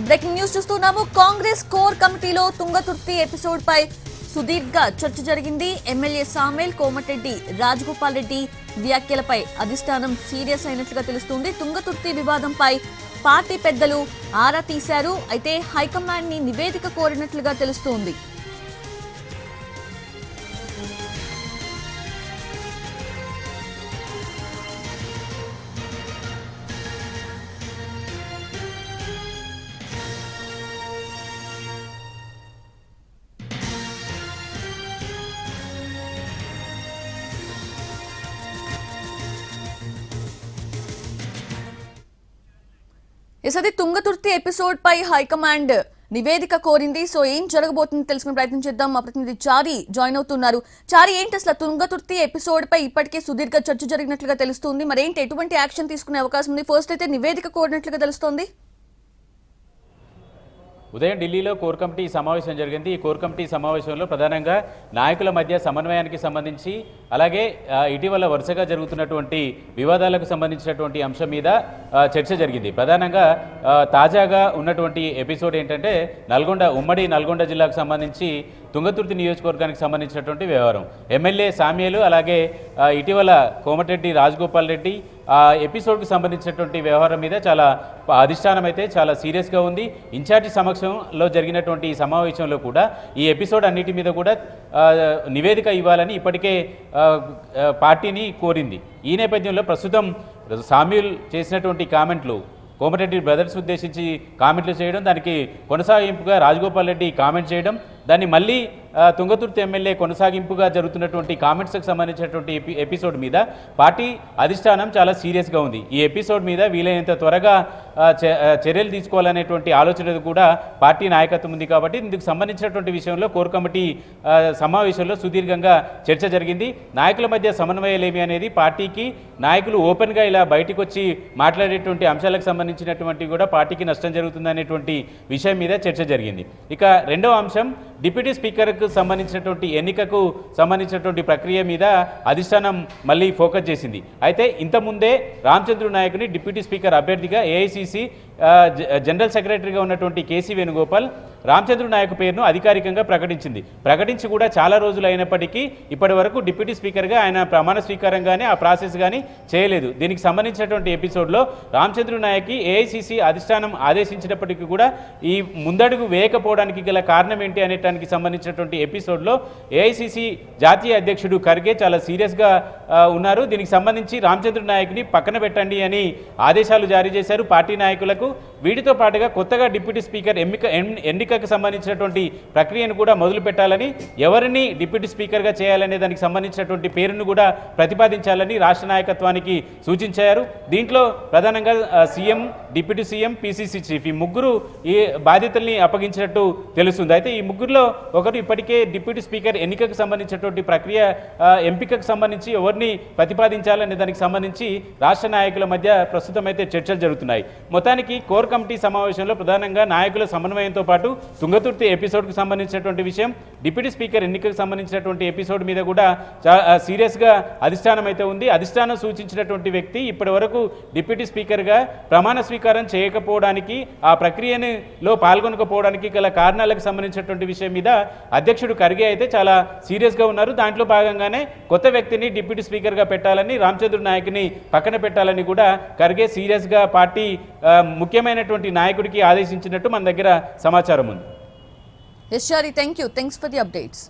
Breaking news చూస్తున్నాము. Congress core కమిటీలో Thungathurthi episode పై సుదీర్ఘ చర్చ జరిగింది. ఎమ్మెల్యే సామేల్, కోమటిరెడ్డి రాజగోపాల్ రెడ్డి వ్యాఖ్యలపై అధిష్టానం సీరియస్ అయినట్లుగా తెలుస్తుంది. తుంగతుర్తి వివాదంపై పార్టీ పెద్దలు ఆరా తీశారు. అయితే హైకమాండ్ ని నివేదిక కోరినట్లుగా తెలుస్తోంది. అది తుంగతుర్తి ఎపిసోడ్ పై హైకమాండ్ నివేదిక కోరింది. సో ఏం జరగబోతుందో తెలుసుకునే ప్రయత్నం చేద్దాం. మా ప్రతినిధి చారి జాయిన్ అవుతున్నారు. చారి, ఏంటి అసలు తుంగతుర్తి ఎపిసోడ్ పై ఇప్పటికే సుదీర్ఘ చర్చ జరిగినట్లుగా తెలుస్తుంది. మరేంటి, ఎటువంటి యాక్షన్ తీసుకునే అవకాశం ఉంది? ఫస్ట్ అయితే నివేదిక కోరినట్లుగా తెలుస్తోంది. ఉదయం ఢిల్లీలో కోర్ కమిటీ సమావేశం జరిగింది. ఈ కోర్ కమిటీ సమావేశంలో ప్రధానంగా నాయకుల మధ్య సమన్వయానికి సంబంధించి, అలాగే ఇటీవల వరుసగా జరుగుతున్నటువంటి వివాదాలకు సంబంధించినటువంటి అంశం మీద చర్చ జరిగింది. ప్రధానంగా తాజాగా ఉన్నటువంటి ఎపిసోడ్ ఏంటంటే ఉమ్మడి నల్గొండ జిల్లాకు సంబంధించి తుంగతుర్తి నియోజకవర్గానికి సంబంధించినటువంటి వ్యవహారం. ఎమ్మెల్యే సామ్యాలు, అలాగే ఇటీవల కోమటిరెడ్డి రాజగోపాల్ రెడ్డి ఎపిసోడ్కి సంబంధించినటువంటి వ్యవహారం మీద చాలా అధిష్టానం అయితే చాలా సీరియస్గా ఉంది. ఇన్ఛార్జి సమక్షంలో జరిగినటువంటి ఈ సమావేశంలో కూడా ఈ ఎపిసోడ్ అన్నిటి మీద కూడా నివేదిక ఇవ్వాలని ఇప్పటికే పార్టీని కోరింది. ఈ నేపథ్యంలో ప్రస్తుతం సామ్యూల్ చేసినటువంటి కామెంట్లు, కోమటిరెడ్డి బ్రదర్స్ ఉద్దేశించి కామెంట్లు చేయడం, దానికి కొనసాగింపుగా రాజగోపాల్ రెడ్డి కామెంట్ చేయడం, దాన్ని మళ్ళీ తుంగతుర్తి ఎమ్మెల్యే కొనసాగింపుగా జరుగుతున్నటువంటి కామెంట్స్కి సంబంధించినటువంటి ఎపిసోడ్ మీద పార్టీ అధిష్టానం చాలా సీరియస్గా ఉంది. ఈ ఎపిసోడ్ మీద వీలైనంత త్వరగా చర్యలు తీసుకోవాలనేటువంటి ఆలోచన కూడా పార్టీ నాయకత్వం ఉంది. కాబట్టి ఇందుకు సంబంధించినటువంటి విషయంలో కోర్ కమిటీ సమావేశంలో సుదీర్ఘంగా చర్చ జరిగింది. నాయకుల మధ్య సమన్వయాలేమి అనేది, పార్టీకి నాయకులు ఓపెన్గా ఇలా బయటకు వచ్చి మాట్లాడేటువంటి అంశాలకు సంబంధించినటువంటి కూడా పార్టీకి నష్టం జరుగుతుందనేటువంటి విషయం మీద చర్చ జరిగింది. ఇక రెండవ అంశం, డిప్యూటీ స్పీకర్కు సంబంధించినటువంటి ఎన్నికకు సంబంధించినటువంటి ప్రక్రియ మీద అధిష్టానం మళ్ళీ ఫోకస్ చేసింది. అయితే ఇంతకుముందే రామచంద్ర నాయకుని డిప్యూటీ స్పీకర్ అభ్యర్థిగా ఏఐసిసి జనరల్ సెక్రటరీగా ఉన్నటువంటి కేసీ వేణుగోపాల్ రామచంద్ర నాయక్ పేరును అధికారికంగా ప్రకటించి కూడా చాలా రోజులు అయినప్పటికీ ఇప్పటి వరకు డిప్యూటీ స్పీకర్గా ఆయన ప్రమాణ స్వీకారం కానీ ఆ ప్రాసెస్ కానీ చేయలేదు. దీనికి సంబంధించినటువంటి ఎపిసోడ్లో రామచంద్ర నాయక్కి ఏఐసిసి అధిష్టానం ఆదేశించినప్పటికీ కూడా ఈ ముందడుగు వేయకపోవడానికి గల కారణం ఏంటి అనేటానికి సంబంధించినటువంటి ఎపిసోడ్లో ఏఐసిసి జాతీయ అధ్యక్షుడు ఖర్గే చాలా సీరియస్గా ఉన్నారు. దీనికి సంబంధించి రామచంద్ర నాయక్ని పక్కన పెట్టండి అని ఆదేశాలు జారీ చేశారు పార్టీ నాయకులకు. వీటితో పాటుగా కొత్తగా డిప్యూటీ స్పీకర్ ఎన్నికకు సంబంధించినటువంటి ప్రక్రియను కూడా మొదలు పెట్టాలని, ఎవరిని డిప్యూటీ స్పీకర్గా చేయాలనే దానికి సంబంధించినటువంటి పేరును కూడా ప్రతిపాదించాలని రాష్ట్ర నాయకత్వానికి సూచించారు. దీంట్లో ప్రధానంగా CM, deputy CM, PCC chief ఈ ముగ్గురు ఈ బాధ్యతల్ని అప్పగించినట్టు తెలుస్తుంది. అయితే ఈ ముగ్గురులో ఒకరు ఇప్పటికే డిప్యూటీ స్పీకర్ ఎన్నికకు సంబంధించినటువంటి ప్రక్రియ ఎంపికకు సంబంధించి ఎవరిని ప్రతిపాదించాలనే దానికి సంబంధించి రాష్ట్ర నాయకుల మధ్య ప్రస్తుతం అయితే చర్చలు జరుగుతున్నాయి. మొత్తానికి కోర్ కమిటీ సమావేశంలో ప్రధానంగా నాయకుల సమన్వయంతో పాటు తుంగతుర్తి ఎపిసోడ్కు సంబంధించినటువంటి విషయం, డిప్యూటీ స్పీకర్ ఎన్నికకు సంబంధించినటువంటి ఎపిసోడ్ మీద కూడా సీరియస్గా అధిష్టానం అయితే ఉంది. అధిష్టానం సూచించినటువంటి వ్యక్తి ఇప్పటి వరకు డిప్యూటీ స్పీకర్గా ప్రమాణ స్వీకారం చేయకపోవడానికి, ఆ ప్రక్రియలో పాల్గొనకపోవడానికి గల కారణాలకు సంబంధించినటువంటి విషయం మీద అధ్యక్షుడు ఖర్గే అయితే చాలా సీరియస్గా ఉన్నారు. దాంట్లో భాగంగానే కొత్త వ్యక్తిని డిప్యూటీ స్పీకర్గా పెట్టాలని, రామచంద్ర నాయక్ని పక్కన పెట్టాలని కూడా ఖర్గే సీరియస్గా పార్టీ ముఖ్యమైనటువంటి నాయకుడికి ఆదేశించినట్టు మన దగ్గర సమాచారం ఉంది. Thanks for the updates.